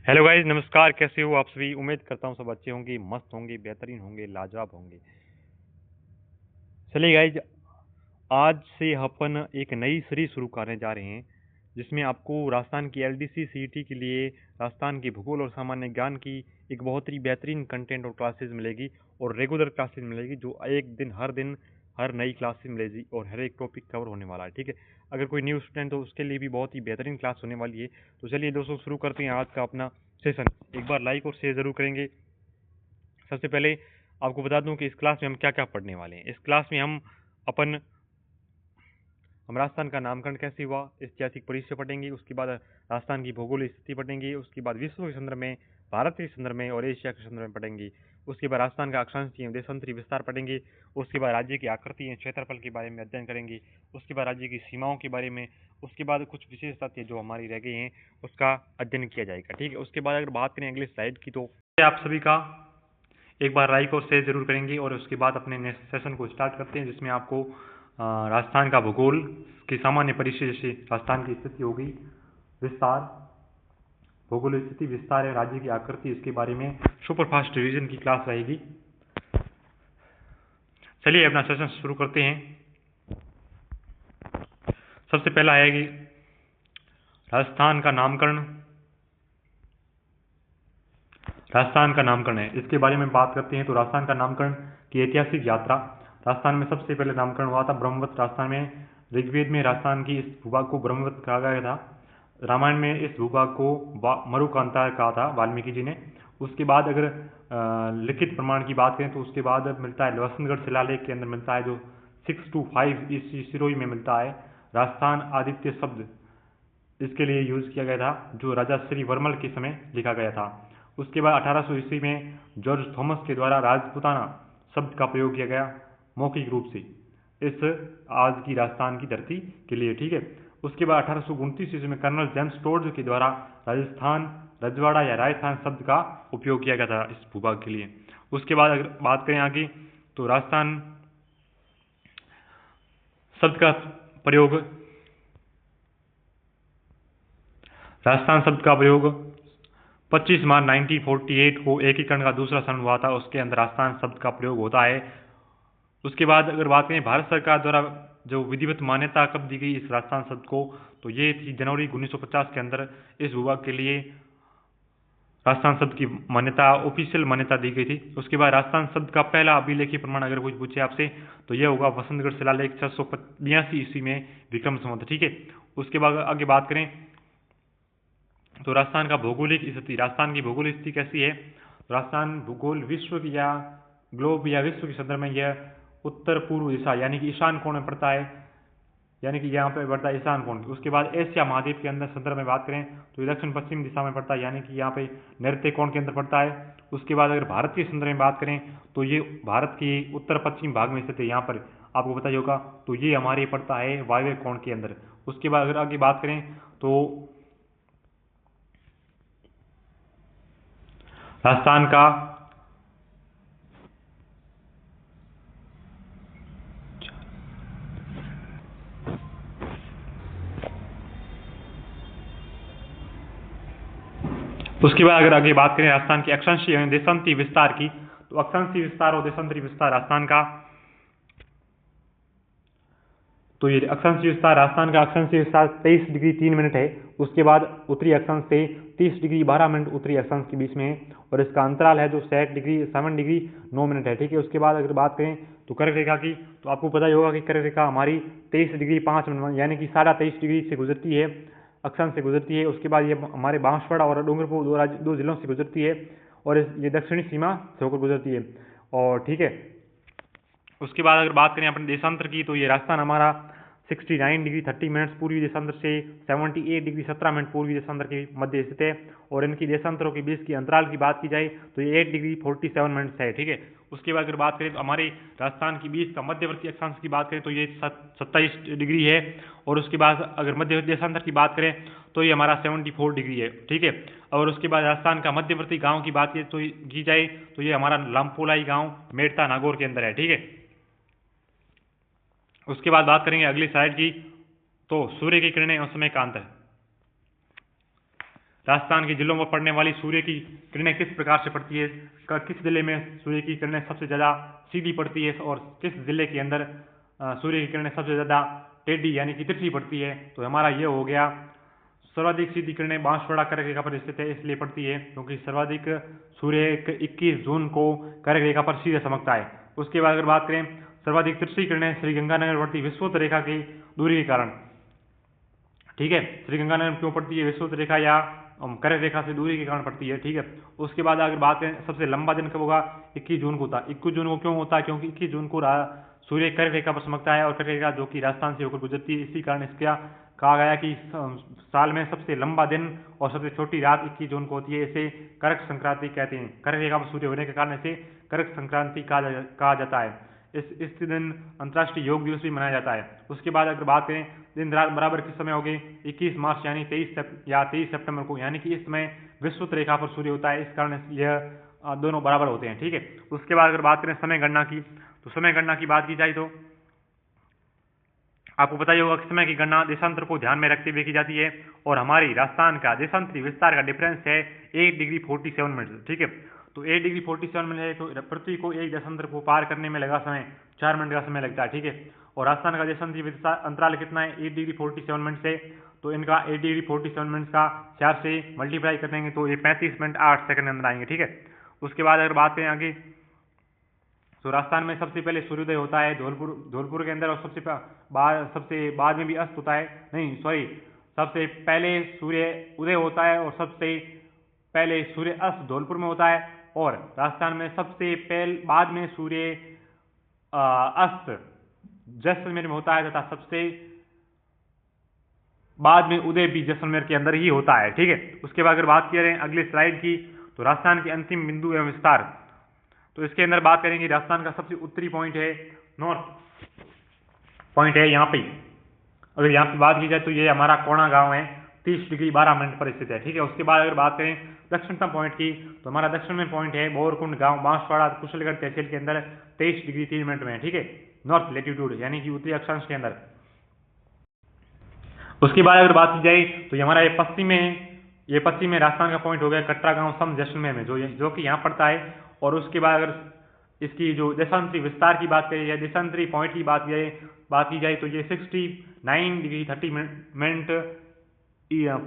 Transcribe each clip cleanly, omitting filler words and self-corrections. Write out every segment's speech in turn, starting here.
Hello guys, नमस्कार। कैसे हो आप सभी? उम्मीद करता हूँ सब अच्छे होंगे, मस्त होंगे, बेहतरीन होंगे, लाजवाब होंगे। चलिए गाइस, आज से अपन एक नई सीरीज शुरू करने जा रहे हैं जिसमें आपको राजस्थान की एलडीसी सीईटी के लिए राजस्थान के भूगोल और सामान्य ज्ञान की एक बहुत ही बेहतरीन कंटेंट और क्लासेस मिलेगी और रेगुलर क्लासेस मिलेगी जो एक दिन हर दिन हर नई क्लासेस मिलेगी और हर एक टॉपिक कवर होने वाला है। ठीक है, अगर कोई न्यू स्टूडेंट तो उसके लिए भी बहुत ही बेहतरीन क्लास होने वाली है। तो चलिए दोस्तों, शुरू करते हैं आज का अपना सेशन। एक बार लाइक और शेयर जरूर करेंगे। सबसे पहले आपको बता दूं कि इस क्लास में हम क्या क्या पढ़ने वाले हैं। इस क्लास में हम राजस्थान का नामकरण कैसे हुआ, ऐतिहासिक परिचय पढ़ेंगे। उसके बाद राजस्थान की भौगोलिक स्थिति पढ़ेंगे। उसके बाद विश्व के संदर्भ में, भारत के संदर्भ में और एशिया के संदर्भ में पढ़ेंगे। उसके बाद राजस्थान का अक्षांशीय एवं देशांतरी विस्तार पढ़ेंगे। उसके बाद राज्य की आकृति एवं क्षेत्रफल के बारे में अध्ययन करेंगे। उसके बाद राज्य की सीमाओं के बारे में, उसके बाद कुछ विशेष तथ्य जो हमारी रह गई हैं उसका अध्ययन किया जाएगा। ठीक है, उसके बाद अगर बात करें अगले स्लाइड की तो आप सभी का एक बार लाइक और शेयर जरूर करेंगे और उसके बाद अपने नेक्स्ट सेशन को स्टार्ट करते हैं जिसमें आपको राजस्थान का भूगोल की सामान्य परिचय, जैसे राजस्थान की स्थिति होगी, विस्तार, भौगोलिक स्थिति, विस्तार है, राज्य की आकृति, इसके बारे में सुपरफास्ट रिवीजन की क्लास रहेगी। चलिए अपना सेशन शुरू करते हैं। सबसे पहला है कि राजस्थान का नामकरण। राजस्थान का नामकरण है, इसके बारे में बात करते हैं। तो राजस्थान का नामकरण की ऐतिहासिक यात्रा। राजस्थान में सबसे पहले नामकरण हुआ था ब्रह्मवत। राजस्थान में ऋग्वेद में राजस्थान की इस भूभाग को ब्रह्मवत कहा गया था। रामायण में इस भूभाग को मरुकांता कहा था वाल्मीकि जी ने। उसके बाद अगर लिखित प्रमाण की बात करें तो उसके बाद मिलता है वसंतगढ़ शिलालेख के अंदर मिलता है, जो 625 ईस्वी सिरोही में मिलता है। राजस्थान आदित्य शब्द इसके लिए यूज किया गया था, जो राजा श्री वर्मल के समय लिखा गया था। उसके बाद 1800 ईस्वी में जॉर्ज थॉमस के द्वारा राजपुताना शब्द का प्रयोग किया गया मौखिक रूप से इस आज की राजस्थान की धरती के लिए। ठीक है, उसके बाद 1829 ईस्वी में कर्नल जेम्स टोड के द्वारा राजस्थान, रजवाड़ा या राजस्थान शब्द का उपयोग किया गया था इस भूभाग के लिए। उसके बाद अगर बात करें आगे तो राजस्थान शब्द का प्रयोग 25 मार्च 1948 को एकीकरण का दूसरा सत्र हुआ था, उसके अंदर राजस्थान शब्द का प्रयोग होता है। उसके बाद अगर बात करें भारत सरकार द्वारा जो विधिवत मान्यता कब दी गई इस राजस्थान शब्द को, तो ये थी जनवरी 1950 के अंदर इस भूभाग के लिए राजस्थान शब्द की मान्यता, ऑफिशियल मान्यता दी गई थी। उसके बाद राजस्थान शब्द का पहला अभिलेखीय प्रमाण अगर कुछ पूछे आपसे तो यह होगा वसंतगढ़ शिलालेख 682 ईस्वी में विक्रम संवत। ठीक है, उसके बाद आगे बात करें तो राजस्थान का भौगोलिक स्थिति। राजस्थान की भौगोलिक स्थिति कैसी है? राजस्थान भूगोल विश्व की या ग्लोब या विश्व के संदर्भ में यह उत्तर पूर्व दिशा यानी कि ईशान कोण में पड़ता है, यानी कि यहाँ पे पड़ता है ईशान कोण। उसके बाद एशिया महाद्वीप के अंदर संदर्भ में बात करें तो दक्षिण पश्चिम दिशा में पड़ता है, यानी कि यहाँ पे नैऋत्य कोण के अंदर पड़ता है। उसके बाद अगर भारत के संदर्भ में बात करें तो ये भारत के उत्तर पश्चिम भाग में स्थित है, यहाँ पर आपको पता ही होगा। तो ये हमारे पड़ता है वायव्य कोण के अंदर। उसके बाद अगर आगे बात करें तो राजस्थान का उसके बाद अगर आगे बात करें राजस्थान की अक्षांशीय एवं देशांतरी विस्तार की, तो अक्षांशीय विस्तार और देशांतरी विस्तार राजस्थान का, तो ये अक्षांशीय विस्तार राजस्थान का अक्षांशीय विस्तार 23 डिग्री 3 मिनट है। उसके बाद उत्तरी अक्षांश से 30 डिग्री 12 मिनट उत्तरी अक्षांश के बीच में है और इसका अंतराल है जो 7 डिग्री 9 मिनट है। ठीक है, उसके बाद अगर बात करें तो कर्क रेखा की, तो आपको पता ही होगा कि कर्क रेखा हमारी 23 डिग्री 5 मिनट यानी कि 23.5 डिग्री से गुजरती है, अक्षांश से गुजरती है। उसके बाद ये हमारे बांसवाड़ा और डूंगरपुर दो जिलों से गुजरती है और ये दक्षिणी सीमा से होकर गुजरती है। और ठीक है, उसके बाद अगर बात करें अपने देशांतर की, तो ये राजस्थान हमारा 69 डिग्री 30 मिनट पूर्वी देशांतर से 78 डिग्री 17 मिनट पूर्वी देशांतर के मध्य स्थित है। और इनकी देशांतरों के बीच की अंतराल की बात की जाए तो ये 8 डिग्री 47 मिनट है। ठीक है, उसके बाद अगर बात करें तो हमारे राजस्थान के बीच का मध्यवर्ती अक्षांश की बात करें तो ये 27 डिग्री है। और उसके बाद अगर मध्य देशांतर की बात करें तो ये हमारा 74 डिग्री है। ठीक है, और उसके बाद राजस्थान का मध्यवर्ती गाँव की बात की जाए तो ये हमारा लामपोलाई गाँव मेड़ता नागौर के अंदर है। ठीक है, उसके बाद बात करेंगे अगली स्लाइड की, तो सूर्य की किरणें और समय का अंतर। राजस्थान के जिलों पर पड़ने वाली सूर्य की किरणें किस प्रकार से पड़ती है, किस जिले में सूर्य की किरणें सबसे ज़्यादा सीधी पड़ती है और किस जिले के अंदर सूर्य की किरणें सबसे ज़्यादा टेढ़ी यानी कि तिरछी पड़ती है। तो हमारा ये हो गया सर्वाधिक सीधी किरणें बांसवाड़ा कर्क रेखा पर स्थित है, इसलिए पड़ती है क्योंकि सर्वाधिक सूर्य 21 जून को कर्क रेखा पर सीधे चमकता है। उसके बाद अगर बात करें सर्वाधिक तिरछी किरणें श्री गंगानगर पड़ती विषुवत रेखा की दूरी के कारण। ठीक है, श्री गंगानगर क्यों पड़ती है, विषुवत रेखा या कर्क रेखा से दूरी के कारण पड़ती है। ठीक है, उसके बाद अगर बात करें सबसे लंबा दिन कब होगा, 21 जून को होता है। 21 जून को क्यों होता है, क्योंकि 21 जून को सूर्य कर्क रेखा पर चमकता है और कर्क रेखा जो कि राजस्थान से होकर गुजरती है, इसी कारण इसका कहा गया कि साल में सबसे लंबा दिन और सबसे छोटी रात 21 जून को होती है। इसे कर्क संक्रांति कहते हैं। कर्क रेखा पर सूर्य होने के कारण इसे कर्क संक्रांति कहा जाता है। इस दिन अंतर्राष्ट्रीय योग दिवस भी मनाया जाता है। उसके बाद अगर बात करें दिन रात बराबर किस समय होगी, 21 मार्च यानी 23 सितंबर को, यानी कि इस समय विषुवत रेखा पर सूर्य होता है, इस कारण यह दोनों बराबर होते हैं। ठीक है, उसके बाद अगर बात करें समय गणना की, तो समय गणना की बात की जाए तो आपको पता ही होगा कि समय की गणना देशांतर को ध्यान में रखते हुए की जाती है और हमारी राजस्थान का देशांतरी विस्तार का डिफरेंस है 8 डिग्री 47 मिनट। ठीक है, तो 8 डिग्री 47 मिनट है, तो पृथ्वी को एक देशांतर को पार करने में लगा समय 4 मिनट का समय लगता है। ठीक है, और राजस्थान का देशांतरी अंतराल कितना है, 8 डिग्री 47 मिनट से, तो इनका 8 डिग्री 47 मिनट का 4 से मल्टीप्लाई कर देंगे तो ये 35 मिनट 8 सेकंड अंदर आएंगे। ठीक है, उसके बाद अगर बात करें आगे, तो राजस्थान में सबसे पहले सूर्योदय होता है धौलपुर के अंदर, और सबसे बाद में भी अस्त होता है, नहीं सॉरी, सबसे पहले सूर्य उदय होता है और सबसे पहले सूर्य अस्त धौलपुर में होता है, और राजस्थान में सबसे बाद में सूर्य अस्त जैसलमेर में होता है, तथा सबसे बाद में उदय भी जैसलमेर के अंदर ही होता है। ठीक है, उसके बाद अगर बात करें अगली स्लाइड की, तो राजस्थान के अंतिम बिंदु एवं विस्तार, तो इसके अंदर बात करेंगे राजस्थान का सबसे उत्तरी पॉइंट है, नॉर्थ पॉइंट है यहाँ पे। अगर यहाँ पे बात की जाए तो ये हमारा कोणा गांव है, 30 डिग्री 12 मिनट पर स्थित है। ठीक है, उसके बाद अगर बात करें दक्षिणतम पॉइंट की, तो हमारा दक्षिण में पॉइंट है बोरकुंड गांव, बांसवाड़ा कुशलगढ़ तहसील के अंदर 23 डिग्री 3 मिनट में है। ठीक है, नॉर्थ लेटीट्यूड यानी कि उत्तरी अक्षांश के अंदर। उसके बाद अगर बात की जाए तो हमारा ये पश्चिम में राजस्थान का पॉइंट हो गया कटरा गांव सम जैसलमेर में, जो कि यहाँ पड़ता है। और उसके बाद अगर इसकी जो देशांतरी विस्तार की बात करें या देशांतरी पॉइंट की बात की जाए तो ये 69 डिग्री 30 मिनट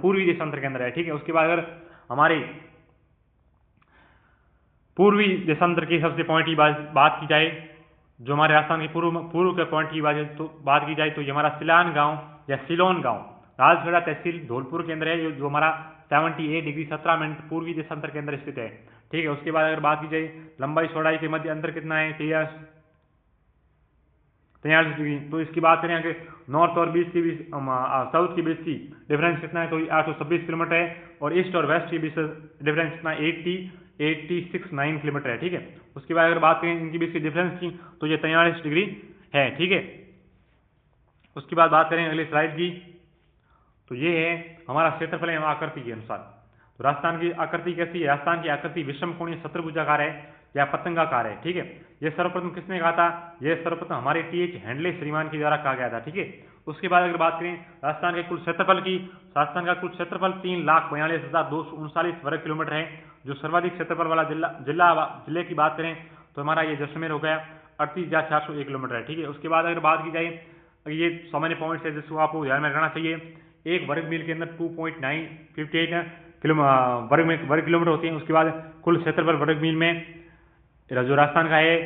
पूर्वी देशांतर के अंदर है। ठीक है, उसके बाद अगर हमारे पूर्वी देशांतर की सबसे पॉइंट की बात की जाए, जो हमारे राजस्थान के पूर्व के पॉइंट की बात की जाए तो ये हमारा सिलान गांव या सिलोन गांव राजगढ़ तहसील धौलपुर के अंदर है, जो हमारा 78 डिग्री 17 मिनट पूर्वी देशांतर के अंदर स्थित है। ठीक है, उसके बाद अगर बात की जाए लंबाई चौड़ाई के मध्य अंतर कितना है, 43 डिग्री। तो इसकी बात करें अगर नॉर्थ और बीच के बीच साउथ के बीच की डिफरेंस कितना है, तो 826 किलोमीटर है, और ईस्ट और वेस्ट के बीच डिफरेंस कितना है, 869 किलोमीटर है। ठीक है, उसके बाद अगर बात करें इनके बीच की डिफरेंस की तो ये 43 डिग्री है। ठीक है, उसके बाद बात करें अगली स्लाइड की, तो ये है हमारा क्षेत्रफल एवं आकृति के अनुसार। तो राजस्थान की आकृति कैसी है, राजस्थान की आकृति विषम कोणीय शतभुजाकार है या पतंगाकार है। ठीक है, यह सर्वप्रथम किसने कहा था, यह सर्वप्रथम हमारे टी.एच. हैंडले श्रीमान के द्वारा कहा गया था। ठीक है, उसके बाद अगर बात करें राजस्थान के कुल क्षेत्रफल की, राजस्थान का कुल क्षेत्रफल 3,42,239 वर्ग किलोमीटर है। जो सर्वाधिक क्षेत्रफल वाला जिले की बात करें तो हमारा ये जैसलमेर हो गया, 38,401 किलोमीटर है। ठीक है, उसके बाद अगर बात की जाए, ये सामान्य पॉइंट्स है जिसको आपको ध्यान में रखना चाहिए। एक वर्ग मील के अंदर 2.958 वर्ग किलोमीटर होते हैं। उसके बाद कुल क्षेत्रफल वर्ग मील में जो राजस्थान का है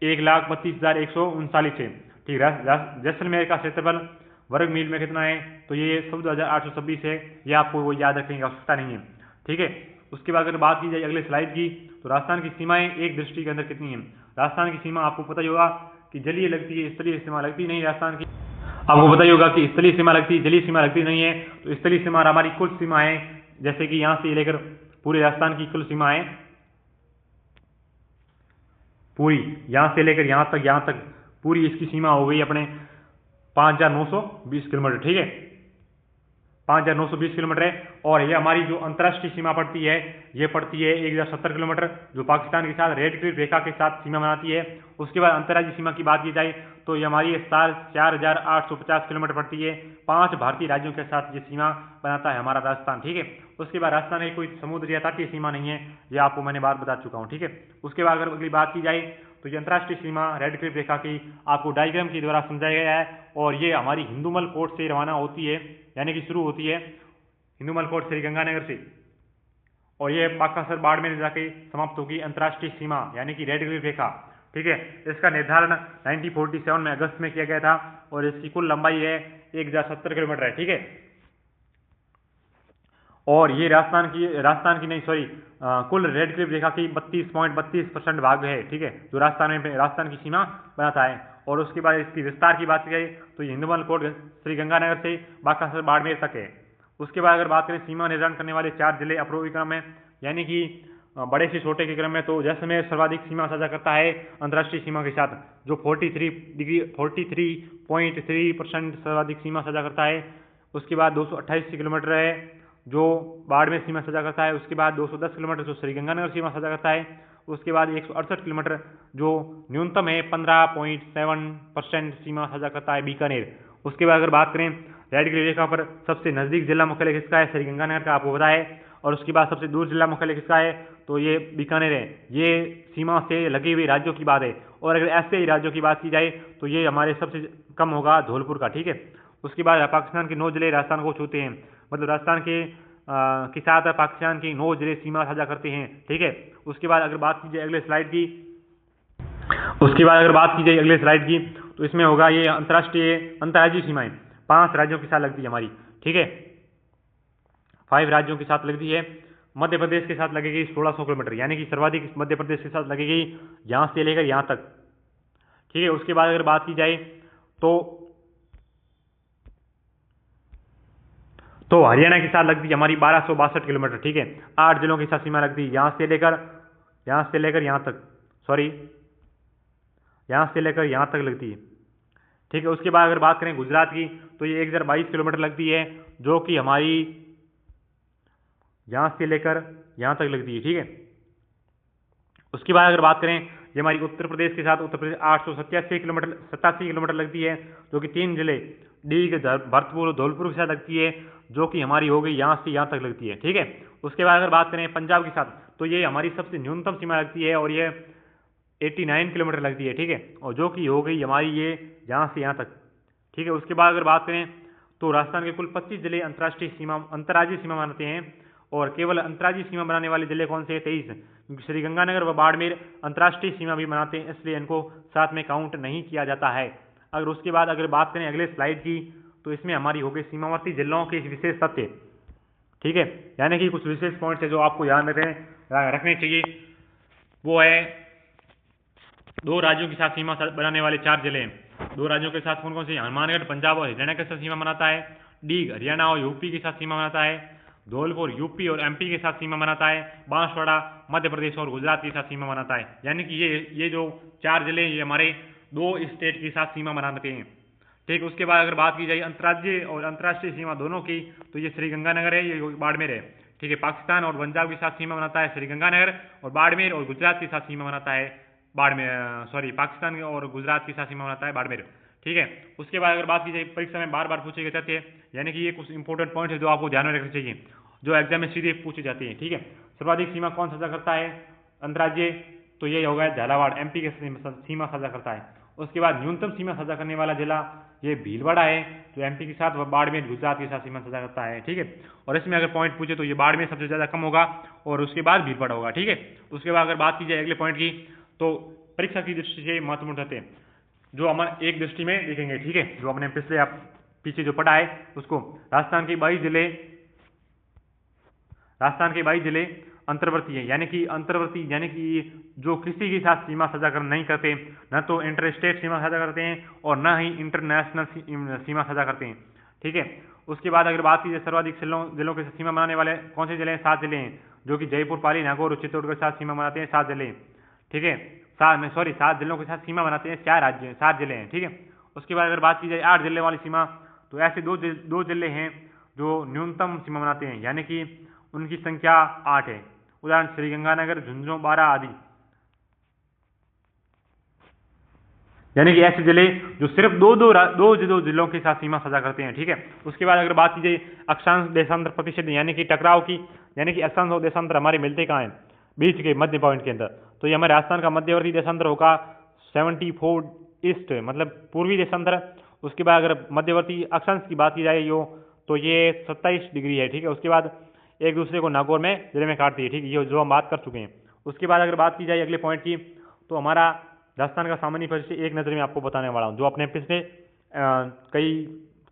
1,32,139 है। ठीक है, जैसलमेर का क्षेत्रफल वर्ग मील में कितना है, तो ये 14,826 है। ये आपको वो याद रखने की आवश्यकता नहीं है। ठीक है, उसके बाद अगर बात की जाए अगले स्लाइड की, तो राजस्थान की सीमाएं एक दृष्टि के अंदर कितनी है। राजस्थान की सीमा आपको पता ही होगा कि जलीय लगती है, स्थलीय सीमा लगती नहीं। राजस्थान की आपको पता ही होगा कि स्थलीय सीमा लगती है, जलीय सीमा लगती नहीं है। तो स्थलीय सीमा हमारी कुल सीमा है, जैसे कि यहाँ से लेकर पूरे राजस्थान की कुल सीमा है पूरी, यहाँ से लेकर यहाँ तक पूरी इसकी सीमा हो गई अपने 5,920 किलोमीटर। ठीक है, 5,920 किलोमीटर है। और ये हमारी जो अंतर्राष्ट्रीय सीमा पड़ती है, ये पड़ती है 1,070 किलोमीटर, जो पाकिस्तान के साथ रेड क्लिफ रेखा के साथ सीमा बनाती है। उसके बाद अंतर्राज्यीय सीमा की बात की जाए तो ये हमारी 4,850 किलोमीटर पड़ती है। 5 भारतीय राज्यों के साथ ये सीमा बनाता है हमारा राजस्थान। ठीक है, उसके बाद राजस्थान की कोई समुद्र या तटीय सीमा नहीं है, ये आपको मैंने बात बता चुका हूँ, ठीक है। उसके बाद अगर अगली बात की जाए तो ये अंतर्राष्ट्रीय सीमा रेड क्लिफ रेखा की आपको डायग्राम के द्वारा समझाया गया है, और ये हमारी हिंदुमल कोट से रवाना होती है, यानी कि शुरू होती है हिंदुमल कोट श्रीगंगानगर से, और ये पाकासर बाड़मेर जाके समाप्त होगी अंतर्राष्ट्रीय सीमा यानी कि रेड क्लिफ रेखा, ठीक है। इसका निर्धारण 1947 में अगस्त में किया गया था, और इसकी कुल लंबाई है 1070 किलोमीटर है, ठीक है। और ये राजस्थान की नहीं सॉरी कुल रेड क्लिफ रेखा की 32.32% भाग है, ठीक है, जो राजस्थान की सीमा बनाता है। और उसके बाद इसकी विस्तार की बात की जाए तो ये हिंदुमल कोट श्रीगंगानगर से बाकासर बाड़मेर तक है। उसके बाद अगर बात करें सीमा निर्धारण करने वाले 4 जिले अप्रोवी क्रम में, यानी कि बड़े से छोटे के क्रम में, तो जैसलमेर सर्वाधिक सीमा साझा करता है अंतर्राष्ट्रीय सीमा के साथ, जो 43.3% सर्वाधिक सीमा साझा करता है। उसके बाद 228 किलोमीटर है जो बाड़मेर सीमा साझा करता है। उसके बाद 210 किलोमीटर जो श्रीगंगानगर सीमा साझा करता है। उसके बाद 168 किलोमीटर जो न्यूनतम है 15.7% सीमा साझा करता है बीकानेर। उसके बाद अगर बात करें रेड क्लिफ रेखा पर सबसे नजदीक जिला मुख्यालय किसका है, श्रीगंगानगर का, आपको पता है। और उसके बाद सबसे दूर जिला मुख्यालय किसका है, तो ये बीकानेर है। ये सीमा से लगे हुए राज्यों की बात है, और अगर ऐसे ही राज्यों की बात की जाए तो ये हमारे सबसे कम होगा धौलपुर का, ठीक है। उसके बाद पाकिस्तान के 9 जिले राजस्थान को छूते हैं, मतलब राजस्थान के साथ पाकिस्तान की 9 जिले सीमा साझा करते हैं, ठीक है। उसके बाद अगर बात की जाए अगले स्लाइड की, तो इसमें होगा ये अंतर्राज्यीय सीमाएं 5 राज्यों के साथ लगती है हमारी, ठीक है, 5 राज्यों के साथ लगती है। मध्य प्रदेश के साथ लगेगी 1600 किलोमीटर, यानी कि सर्वाधिक मध्य प्रदेश के साथ लगेगी यहां से लेकर यहां तक, ठीक है। उसके बाद अगर बात की जाए तो हरियाणा के साथ लगती है हमारी 1262 किलोमीटर, ठीक है। 8 जिलों के साथ सीमा लगती है यहां से लेकर यहां तक, सॉरी यहां से लेकर यहां तक लगती है, ठीक है। उसके बाद अगर बात करें गुजरात की तो ये 1022 किलोमीटर लगती है, जो कि हमारी यहां से लेकर यहां तक लगती है, ठीक है। उसके बाद अगर बात करें ये हमारी उत्तर प्रदेश के साथ, उत्तर प्रदेश 887 किलोमीटर लगती है, जो कि 3 जिले डीग, भरतपुर, धौलपुर के साथ लगती है, जो कि हमारी हो गई यहां से यहां तक लगती है, ठीक है। उसके बाद अगर बात करें पंजाब के साथ तो ये हमारी सबसे न्यूनतम सीमा लगती है, और ये 89 किलोमीटर लगती है, ठीक है, और जो कि हो गई हमारी ये यहां से यहां तक, ठीक है। उसके बाद अगर बात करें तो राजस्थान के कुल 25 जिले अंतर्राज्यीय सीमा मानते हैं, और केवल अंतर्राज्यीय सीमा बनाने वाले जिले कौन से हैं, 23, क्योंकि श्रीगंगानगर व बाड़मेर अंतर्राष्ट्रीय सीमा भी बनाते हैं, इसलिए इनको साथ में काउंट नहीं किया जाता है। अगर उसके बाद अगर बात करें अगले स्लाइड की तो इसमें हमारी हो गई सीमावर्ती जिलों के विशेष तथ्य, ठीक है, यानी कि कुछ विशेष पॉइंट्स है जो आपको ध्यान रखने चाहिए। वो है 2 राज्यों के साथ सीमा बनाने वाले 4 जिले हैं। 2 राज्यों के साथ कौन कौन से, हनुमानगढ़ पंजाब और हरियाणा के साथ सीमा बनाता है, डीग हरियाणा और यूपी के साथ सीमा बनाता है, धौलपुर यूपी और एमपी के साथ सीमा बनाता है, बांसवाड़ा मध्य प्रदेश और गुजरात के साथ सीमा बनाता है। यानी कि ये जो 4 जिले ये हमारे 2 स्टेट के साथ सीमा बनाते हैं, ठीक। उसके बाद अगर बात की जाए अंतर्राज्यीय और अंतर्राष्ट्रीय सीमा दोनों की तो ये श्रीगंगानगर है, ये बाड़मेर है, ठीक है। पाकिस्तान और पंजाब के साथ सीमा बनाता है श्रीगंगानगर, और बाड़मेर और गुजरात के साथ सीमा बनाता है पाकिस्तान और गुजरात के साथ सीमा बनाता है बाड़मेर, ठीक है। उसके बाद अगर बात की जाए परीक्षा में बार बार पूछे गए तथ्य, यानी कि ये कुछ इंपॉर्टेंट पॉइंट है जो आपको ध्यान में रखने चाहिए, जो एग्जाम में सीधे पूछे जाते हैं, ठीक है। सर्वाधिक सीमा कौन साझा करता है अंतर्राज्यीय, तो ये होगा झालावाड़, एमपी के सीमा साझा करता है। उसके बाद न्यूनतम सीमा साझा करने वाला जिला ये भीलवाड़ा है, जो एमपी के साथ व बाड़मेर गुजरात के साथ सीमा साझा करता है, ठीक है। और इसमें अगर पॉइंट पूछे तो ये बाड़मेर सबसे ज्यादा कम होगा, और उसके बाद भीलवाड़ा होगा, ठीक है। उसके बाद अगर बात की जाए अगले पॉइंट की तो परीक्षा की दृष्टि से महत्वपूर्ण रहते हैं, जो हम एक दृष्टि में देखेंगे, ठीक है, जो हमने पीछे जो पढ़ा है उसको। राजस्थान के 22 जिले अंतर्वर्ती है, यानी कि जो किसी के साथ सीमा साझा कर नहीं करते, न तो इंटर स्टेट सीमा साझा करते हैं और न ही इंटरनेशनल सीमा साझा करते हैं, ठीक है। उसके बाद अगर बात की जाए सर्वाधिक जिलों के साथ सीमा बनाने वाले कौन से जिले हैं, 7 जिले हैं, जो कि जयपुर, पाली, नागौर और चित्तौड़गढ़ के साथ सीमा बनाते हैं, 7 जिले, ठीक है। 7 जिलों के साथ सीमा बनाते हैं 7 जिले हैं, ठीक है। उसके बाद अगर बात की जाए 8 जिले वाली सीमा, तो ऐसे दो जिले हैं जो न्यूनतम सीमा बनाते हैं, यानी कि उनकी संख्या 8 है। उदाहरण श्रीगंगानगर, झुंझुनू, बारा आदि, यानी कि ऐसे जिले जो सिर्फ दो जिलों के साथ सीमा साझा करते हैं, ठीक है। उसके बाद अगर बात की जाए अक्षांश देशांतर प्रतिशत यानी कि टकराव की, यानी कि अक्षांश और देशांतर हमारे मिलते कहाँ हैं, बीच के मध्य पॉइंट के अंदर, तो ये हमारे राजस्थान का मध्यवर्ती देशांतर होगा 74 ईस्ट, मतलब पूर्वी देशांतर। उसके बाद अगर मध्यवर्ती अक्षांश की बात की जाए तो ये 27 डिग्री है, ठीक है। उसके बाद एक दूसरे को नागौर में जिले में काटती है, ठीक है, ये जो हम बात कर चुके हैं। उसके बाद अगर बात की जाए अगले पॉइंट की, तो हमारा राजस्थान का सामान्य परिचय एक नज़र में आपको बताने वाला हूँ, जो अपने पिछले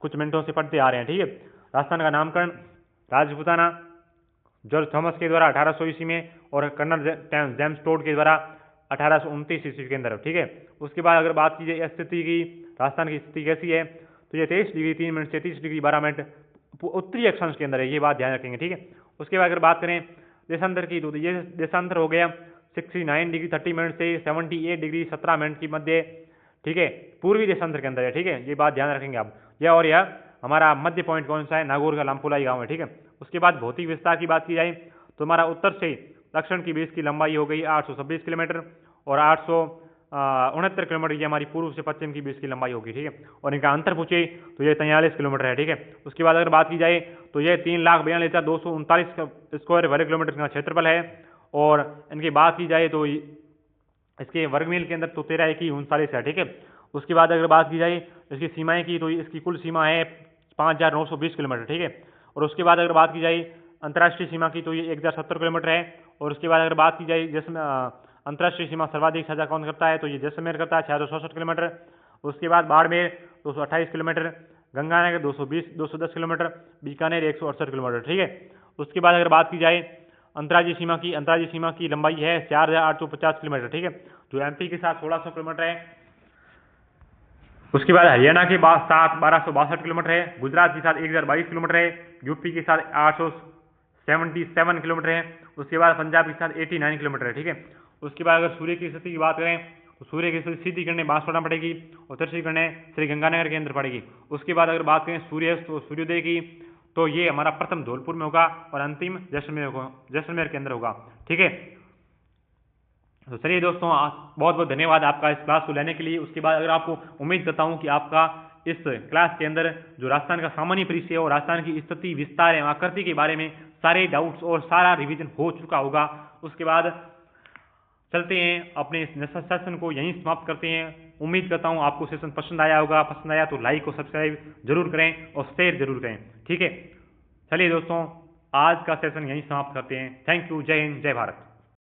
कुछ मिनटों से पढ़ते आ रहे हैं, ठीक है। राजस्थान का नामकरण राजपूताना जॉर्ज थॉमस के द्वारा 1800 ईस्वी में और कर्नल जेम्स टोड के द्वारा 1829 ईस्वी के अंदर, ठीक है। उसके बाद अगर बात की जाए स्थिति की, राजस्थान की स्थिति कैसी है, तो ये 23 डिग्री 3 मिनट से 30 डिग्री 12 मिनट उत्तरी अक्षांश के अंदर है, ये बात ध्यान रखेंगे, ठीक है। उसके बाद अगर बात करें देशांतर की, तो ये देशांतर हो गया 69 डिग्री 30 मिनट से 78 डिग्री 17 मिनट की मध्य, ठीक है, पूर्वी देशांतर के अंदर है, ठीक है, ये बात ध्यान रखेंगे आप। यह और यह हमारा मध्य पॉइंट कौन सा है, नागौर का लामपुलाई गांव है, ठीक है। उसके बाद भौतिक विस्तार की बात की जाए तो हमारा उत्तर से दक्षिण की बीच की लंबाई हो गई 826 किलोमीटर और 869 किलोमीटर ये हमारी पूर्व से पश्चिम की बीच की लंबाई होगी, ठीक है। और इनका अंतर पूछे तो ये 43 किलोमीटर है, ठीक है। उसके बाद अगर बात की जाए तो ये 3,42,239 स्क्वायर वर्ग किलोमीटर का क्षेत्रफल है। और इनकी बात की जाए तो इसके वर्गमील के अंदर तो 13,139 है, ठीक है। उसके बाद अगर बात की जाए इसकी सीमाएं की, तो इसकी कुल सीमा है 5,920 किलोमीटर, ठीक है। और उसके बाद अगर बात की जाए अंतर्राष्ट्रीय सीमा की, तो ये 1,070 किलोमीटर है। और उसके बाद अगर बात की जाए अंतर्राष्ट्रीय सीमा सर्वाधिक साझा कौन करता है, तो ये जैसलमेर करता है 667 किलोमीटर। उसके बाद Barmer 228 kilometre, Ganganagar 210 kilometre, Bikaner 168 kilometre, ठीक है। उसके बाद अगर बात की जाए अंतर्राज्यीय सीमा की लंबाई है 4,850 किलोमीटर, ठीक है, जो एमपी के साथ 1,600 किलोमीटर है। उसके बाद हरियाणा के साथ 1,262 किलोमीटर है, गुजरात के साथ 1,022 किलोमीटर है, यूपी के साथ 877 किलोमीटर है। उसके बाद पंजाब के साथ 89 किलोमीटर है, ठीक है। उसके बाद अगर सूर्य की स्थिति की बात करें तो सूर्य की स्थिति सीधी किरणें बांसवाड़ा पड़ेगी और तिरछी किरणें श्री गंगानगर के अंदर पड़ेगी। उसके बाद अगर बात करें सूर्यास्त तो सूर्योदय की, तो ये हमारा प्रथम धौलपुर में होगा और अंतिम जैसलमेर के अंदर होगा, ठीक है। तो चलिए दोस्तों, बहुत बहुत धन्यवाद आपका इस क्लास को लेने के लिए। उसके बाद अगर आपको उम्मीद करता हूँ कि आपका इस क्लास के अंदर जो राजस्थान का सामान्य परिचय और राजस्थान की स्थिति विस्तार एवं आकृति के बारे में सारे डाउट्स और सारा रिवीजन हो चुका होगा। उसके बाद चलते हैं अपने इस सेशन को यहीं समाप्त करते हैं। उम्मीद करता हूँ आपको सेशन पसंद आया होगा। पसंद आया तो लाइक और सब्सक्राइब जरूर करें और शेयर जरूर करें, ठीक है। चलिए दोस्तों, आज का सेशन यहीं समाप्त करते हैं। Thank you. जय हिंद, जय भारत।